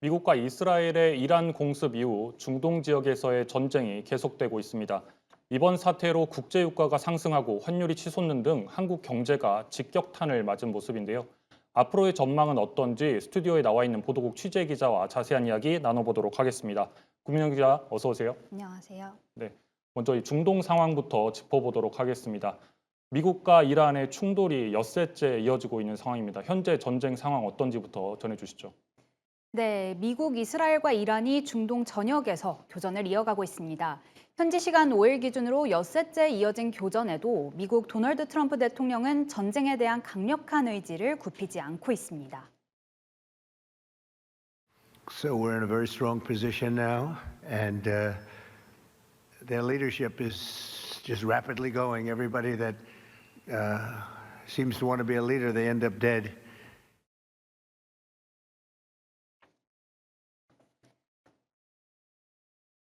미국과 이스라엘의 이란 공습 이후 중동 지역에서의 전쟁이 계속되고 있습니다. 이번 사태로 국제유가가 상승하고 환율이 치솟는 등 한국 경제가 직격탄을 맞은 모습인데요. 앞으로의 전망은 어떤지 스튜디오에 나와 있는 보도국 취재 기자와 자세한 이야기 나눠보도록 하겠습니다. 구민영 기자, 어서 오세요. 안녕하세요. 네, 먼저 이 중동 상황부터 짚어보도록 하겠습니다. 미국과 이란의 충돌이 엿새째 이어지고 있는 상황입니다. 현재 전쟁 상황 어떤지부터 전해주시죠. 네, 미국, 이스라엘과 이란이 중동 전역에서 교전을 이어가고 있습니다. 현지 시간 5일 기준으로 엿새째 이어진 교전에도 미국 도널드 트럼프 대통령은 전쟁에 대한 강력한 의지를 굽히지 않고 있습니다. So we're in a very strong position now, and their leadership is just rapidly going. Everybody that seems to want to be a leader, they end up dead.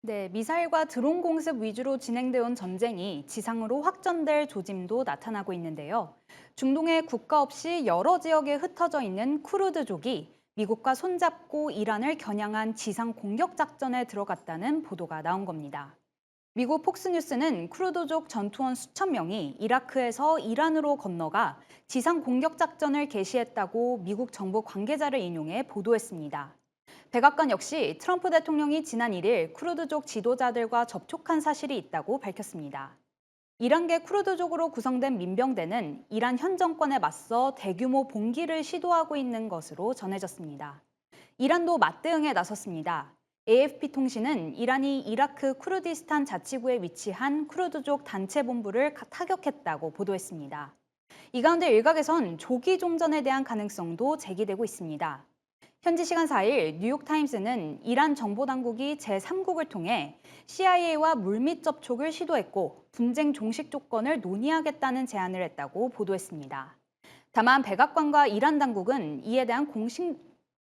네, 미사일과 드론 공습 위주로 진행돼 온 전쟁이 지상으로 확전될 조짐도 나타나고 있는데요. 중동의 국가 없이 여러 지역에 흩어져 있는 쿠르드족이 미국과 손잡고 이란을 겨냥한 지상 공격 작전에 들어갔다는 보도가 나온 겁니다. 미국 폭스뉴스는 쿠르드족 전투원 수천 명이 이라크에서 이란으로 건너가 지상 공격 작전을 개시했다고 미국 정부 관계자를 인용해 보도했습니다. 백악관 역시 트럼프 대통령이 지난 1일 쿠르드족 지도자들과 접촉한 사실이 있다고 밝혔습니다. 이란계 쿠르드족으로 구성된 민병대는 이란 현 정권에 맞서 대규모 봉기를 시도하고 있는 것으로 전해졌습니다. 이란도 맞대응에 나섰습니다. AFP 통신은 이란이 이라크 쿠르디스탄 자치구에 위치한 쿠르드족 단체 본부를 타격했다고 보도했습니다. 이 가운데 일각에선 조기 종전에 대한 가능성도 제기되고 있습니다. 현지 시간 4일 뉴욕타임스는 이란 정보당국이 제3국을 통해 CIA와 물밑 접촉을 시도했고 분쟁 종식 조건을 논의하겠다는 제안을 했다고 보도했습니다. 다만 백악관과 이란 당국은 이에 대한 공식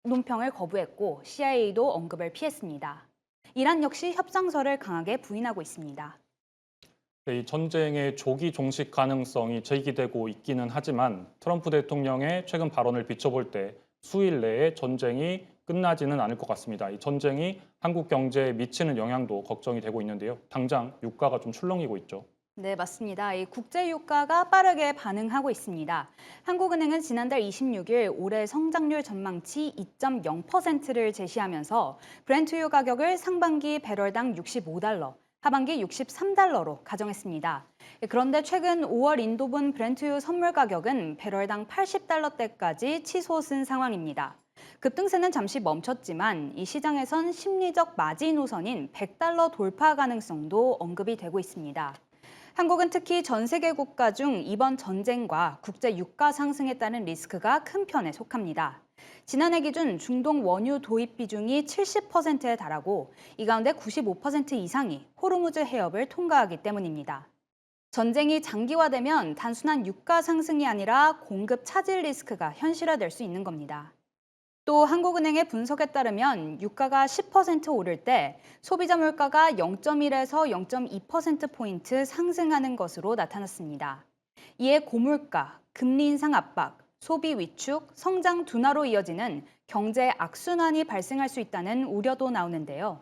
논평을 거부했고 CIA도 언급을 피했습니다. 이란 역시 협상설을 강하게 부인하고 있습니다. 네, 이 전쟁의 조기 종식 가능성이 제기되고 있기는 하지만 트럼프 대통령의 최근 발언을 비춰볼 때 수일 내에 전쟁이 끝나지는 않을 것 같습니다. 이 전쟁이 한국 경제에 미치는 영향도 걱정이 되고 있는데요. 당장 유가가 좀 출렁이고 있죠. 네, 맞습니다. 이 국제 유가가 빠르게 반응하고 있습니다. 한국은행은 지난달 26일 올해 성장률 전망치 2.0%를 제시하면서 브렌트유 가격을 상반기 배럴당 65달러, 하반기 63달러로 가정했습니다. 그런데 최근 5월 인도분 브렌트유 선물 가격은 배럴당 80달러대까지 치솟은 상황입니다. 급등세는 잠시 멈췄지만 이 시장에선 심리적 마진 우선인 100달러 돌파 가능성도 언급이 되고 있습니다. 한국은 특히 전 세계 국가 중 이번 전쟁과 국제 유가 상승에 따른 리스크가 큰 편에 속합니다. 지난해 기준 중동 원유 도입 비중이 70%에 달하고 이 가운데 95% 이상이 호르무즈 해협을 통과하기 때문입니다. 전쟁이 장기화되면 단순한 유가 상승이 아니라 공급 차질 리스크가 현실화될 수 있는 겁니다. 또 한국은행의 분석에 따르면 유가가 10% 오를 때 소비자 물가가 0.1에서 0.2%포인트 상승하는 것으로 나타났습니다. 이에 고물가, 금리 인상 압박, 소비 위축, 성장 둔화로 이어지는 경제 악순환이 발생할 수 있다는 우려도 나오는데요.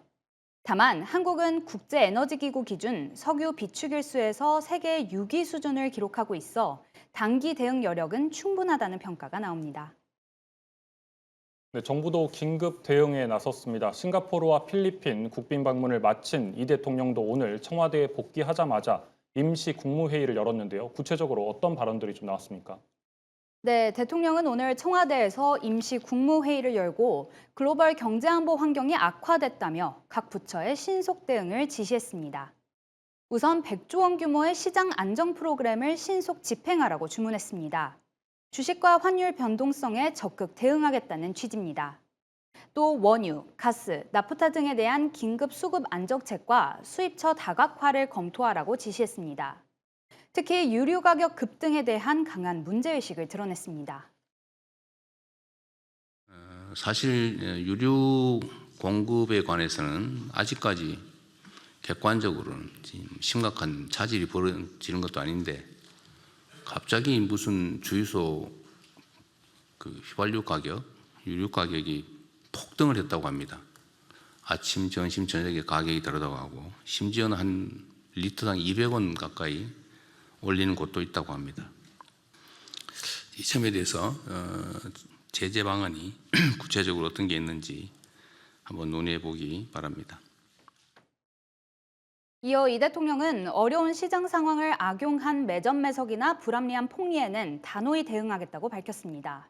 다만 한국은 국제에너지기구 기준 석유 비축일수에서 세계 6위 수준을 기록하고 있어 단기 대응 여력은 충분하다는 평가가 나옵니다. 네, 정부도 긴급 대응에 나섰습니다. 싱가포르와 필리핀 국빈 방문을 마친 이 대통령도 오늘 청와대에 복귀하자마자 임시 국무회의를 열었는데요. 구체적으로 어떤 발언들이 좀 나왔습니까? 네, 대통령은 오늘 청와대에서 임시 국무회의를 열고 글로벌 경제안보 환경이 악화됐다며 각 부처에 신속 대응을 지시했습니다. 우선 100조 원 규모의 시장 안정 프로그램을 신속 집행하라고 주문했습니다. 주식과 환율 변동성에 적극 대응하겠다는 취지입니다. 또 원유, 가스, 나프타 등에 대한 긴급 수급 안정책과 수입처 다각화를 검토하라고 지시했습니다. 특히 유류 가격 급등에 대한 강한 문제의식을 드러냈습니다. 사실 유류 공급에 관해서는 아직까지 객관적으로는 심각한 차질이 벌어지는 것도 아닌데 갑자기 무슨 주유소 휘발유 가격, 유류 가격이 폭 폭등을 했다고 합니다. 아침, 점심, 저녁에 가격이 다르다고 하고 심지어는 한 리터당 200원 가까이 올리는 곳도 있다고 합니다. 이 점에 대해서 제재 방안이 구체적으로 어떤 게 있는지 한번 논의해 보기 바랍니다. 이어 이 대통령은 어려운 시장 상황을 악용한 매점 매석이나 불합리한 폭리에는 단호히 대응하겠다고 밝혔습니다.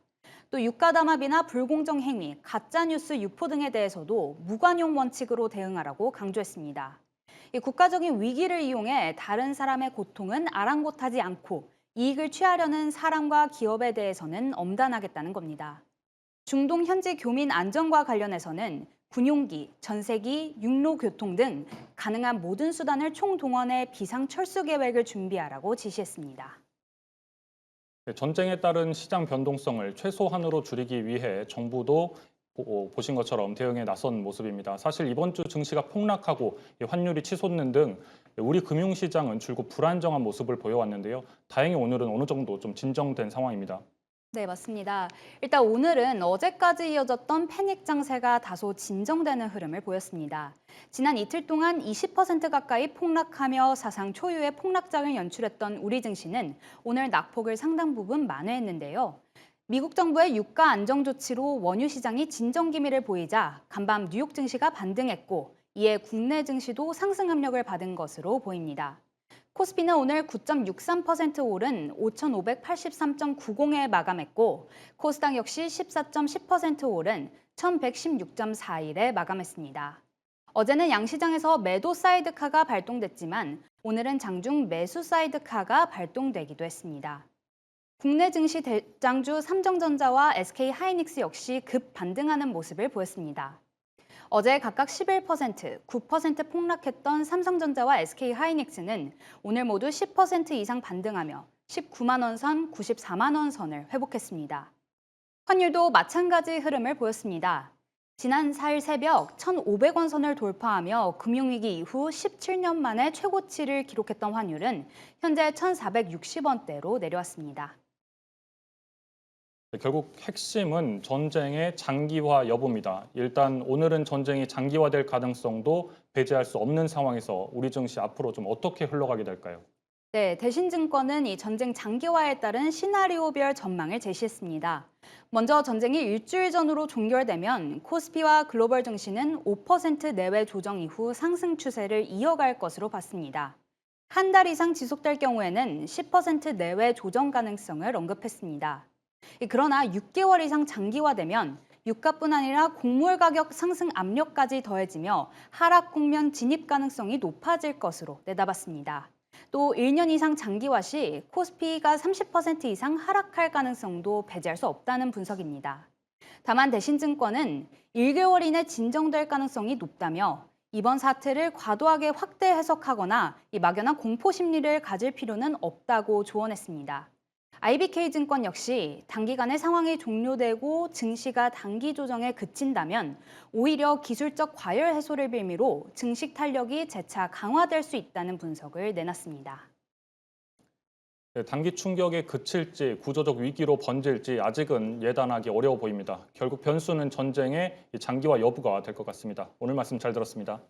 또 유가 담합이나 불공정 행위, 가짜뉴스 유포 등에 대해서도 무관용 원칙으로 대응하라고 강조했습니다. 이 국가적인 위기를 이용해 다른 사람의 고통은 아랑곳하지 않고 이익을 취하려는 사람과 기업에 대해서는 엄단하겠다는 겁니다. 중동 현지 교민 안전과 관련해서는 군용기, 전세기, 육로교통 등 가능한 모든 수단을 총동원해 비상철수 계획을 준비하라고 지시했습니다. 전쟁에 따른 시장 변동성을 최소한으로 줄이기 위해 정부도 보신 것처럼 대응에 나선 모습입니다. 사실 이번 주 증시가 폭락하고 환율이 치솟는 등 우리 금융시장은 줄곧 불안정한 모습을 보여왔는데요. 다행히 오늘은 어느 정도 좀 진정된 상황입니다. 네, 맞습니다. 일단 오늘은 어제까지 이어졌던 패닉 장세가 다소 진정되는 흐름을 보였습니다. 지난 이틀 동안 20% 가까이 폭락하며 사상 초유의 폭락장을 연출했던 우리 증시는 오늘 낙폭을 상당 부분 만회했는데요. 미국 정부의 유가 안정 조치로 원유 시장이 진정 기미를 보이자 간밤 뉴욕 증시가 반등했고 이에 국내 증시도 상승 압력을 받은 것으로 보입니다. 코스피는 오늘 9.63% 오른 5,583.90에 마감했고 코스닥 역시 14.10% 오른 1,116.41에 마감했습니다. 어제는 양시장에서 매도 사이드카가 발동됐지만 오늘은 장중 매수 사이드카가 발동되기도 했습니다. 국내 증시 대장주 삼성전자와 SK하이닉스 역시 급 반등하는 모습을 보였습니다. 어제 각각 11%, 9% 폭락했던 삼성전자와 SK하이닉스는 오늘 모두 10% 이상 반등하며 19만 원 선, 94만 원 선을 회복했습니다. 환율도 마찬가지 흐름을 보였습니다. 지난 4일 새벽 1,500원 선을 돌파하며 금융위기 이후 17년 만에 최고치를 기록했던 환율은 현재 1,460원대로 내려왔습니다. 결국 핵심은 전쟁의 장기화 여부입니다. 일단 오늘은 전쟁이 장기화될 가능성도 배제할 수 없는 상황에서 우리 증시 앞으로 좀 어떻게 흘러가게 될까요? 네, 대신증권은 이 전쟁 장기화에 따른 시나리오별 전망을 제시했습니다. 먼저 전쟁이 일주일 전으로 종결되면 코스피와 글로벌 증시는 5% 내외 조정 이후 상승 추세를 이어갈 것으로 봤습니다. 한 달 이상 지속될 경우에는 10% 내외 조정 가능성을 언급했습니다. 그러나 6개월 이상 장기화되면 유가뿐 아니라 곡물 가격 상승 압력까지 더해지며 하락 국면 진입 가능성이 높아질 것으로 내다봤습니다. 또 1년 이상 장기화 시 코스피가 30% 이상 하락할 가능성도 배제할 수 없다는 분석입니다. 다만 대신증권은 1개월 이내 진정될 가능성이 높다며 이번 사태를 과도하게 확대 해석하거나 막연한 공포 심리를 가질 필요는 없다고 조언했습니다. IBK증권 역시 단기간에 상황이 종료되고 증시가 단기 조정에 그친다면 오히려 기술적 과열 해소를 빌미로 증시 탄력이 재차 강화될 수 있다는 분석을 내놨습니다. 단기 충격에 그칠지 구조적 위기로 번질지 아직은 예단하기 어려워 보입니다. 결국 변수는 전쟁의 장기화 여부가 될 것 같습니다. 오늘 말씀 잘 들었습니다.